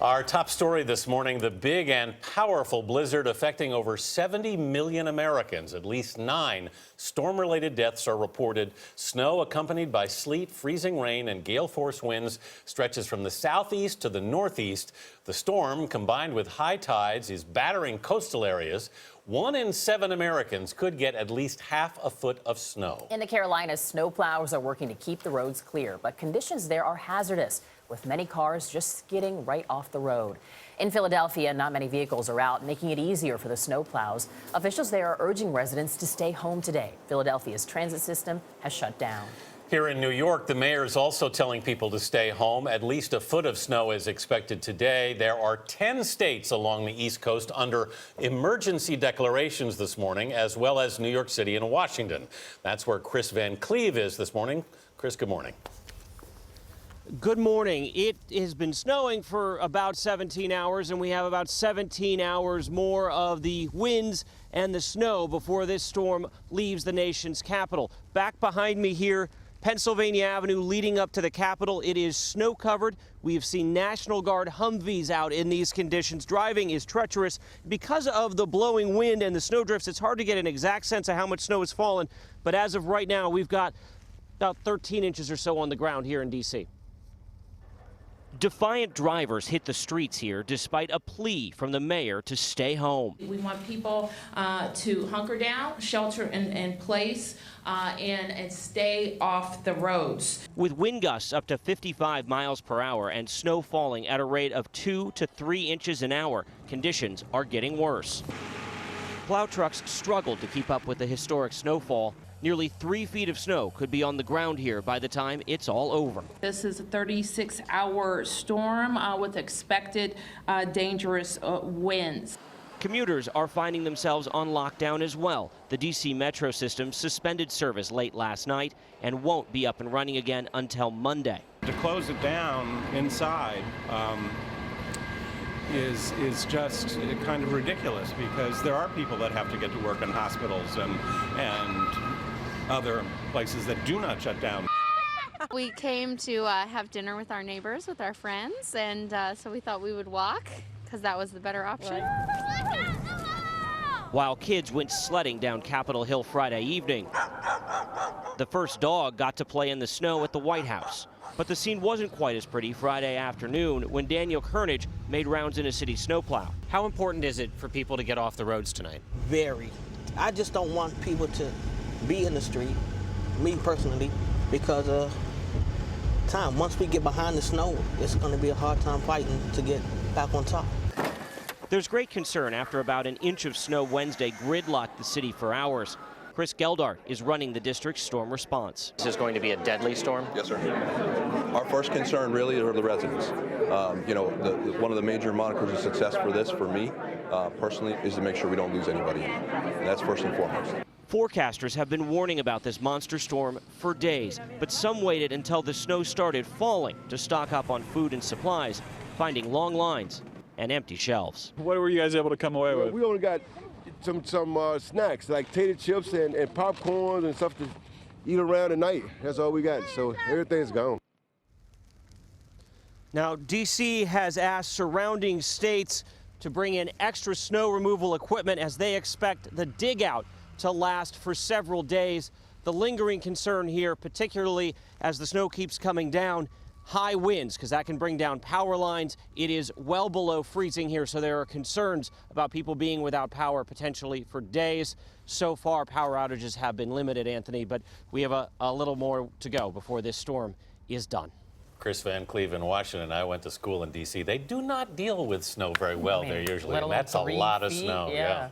Our top story this morning, the big and powerful blizzard affecting over 70 million Americans. At least 9 storm-related deaths are reported. Snow accompanied by sleet, freezing rain, and gale-force winds stretches from the southeast to the northeast. The storm, combined with high tides, is battering coastal areas. 1 in 7 Americans could get at least half a foot of snow. In the Carolinas, snowplows are working to keep the roads clear, but conditions there are hazardous, with many cars just skidding right off the road. In Philadelphia, not many vehicles are out, making it easier for the snowplows. Officials there are urging residents to stay home today. Philadelphia's transit system has shut down. Here in New York, the mayor is also telling people to stay home. At least a foot of snow is expected today. There are 10 states along the East Coast under emergency declarations this morning, as well as New York City and Washington. That's where Kris Van Cleave is this morning. Kris, good morning. Good morning. It has been snowing for about 17 hours, and we have about 17 hours more of the winds and the snow before this storm leaves the nation's capital. Back behind me here, Pennsylvania Avenue leading up to the Capitol. It is snow covered. We've seen National Guard Humvees out in these conditions. Driving is treacherous. Because of the blowing wind and the snow drifts, it's hard to get an exact sense of how much snow has fallen. But as of right now, we've got about 13 inches or so on the ground here in D.C. Defiant drivers hit the streets here despite a plea from the mayor to stay home. We want people to hunker down, shelter in place, and stay off the roads. With wind gusts up to 55 miles per hour and snow falling at a rate of 2 to 3 inches an hour, conditions are getting worse. Plow trucks struggled to keep up with the historic snowfall. Nearly 3 feet of snow could be on the ground here by the time it's all over. This is a 36-hour storm with expected dangerous winds. Commuters are finding themselves on lockdown as well. The D.C. Metro system suspended service late last night and won't be up and running again until Monday. To close it down inside is just kind of ridiculous, because there are people that have to get to work in hospitals and other places that do not shut down. We came to have dinner with our neighbors, with our friends, and so we thought we would walk because that was the better option. While kids went sledding down Capitol Hill Friday evening, the first dog got to play in the snow at the White House. But the scene wasn't quite as pretty Friday afternoon when Daniel Kernage made rounds in a city snowplow. How important is it for people to get off the roads tonight? Very. I just don't want people to be in the street, me personally, because once we get behind the snow, it's going to be a hard time fighting to get back on top. There's great concern after about an inch of snow Wednesday gridlocked the city for hours. Chris Geldart is running the district's storm response. This is going to be a deadly storm? Yes, sir. Our first concern really are the residents. One of the major monikers of success for this, for me personally, is to make sure we don't lose anybody. And that's first and foremost. Forecasters have been warning about this monster storm for days, but some waited until the snow started falling to stock up on food and supplies, finding long lines and empty shelves. What were you guys able to come away with? We only got some snacks like tater chips and popcorn and stuff to eat around the night. That's all we got, so everything's gone. Now, D.C. has asked surrounding states to bring in extra snow removal equipment as they expect the dig out to last for several days. The lingering concern here, particularly as the snow keeps coming down, high winds, because that can bring down power lines. It is well below freezing here, so there are concerns about people being without power potentially for days. So far, power outages have been limited, Anthony, but we have a little more to go before this storm is done. Kris Van Cleave in Washington. I went to school in D.C. They do not deal with snow very well there usually, and that's a lot of snow. Yeah.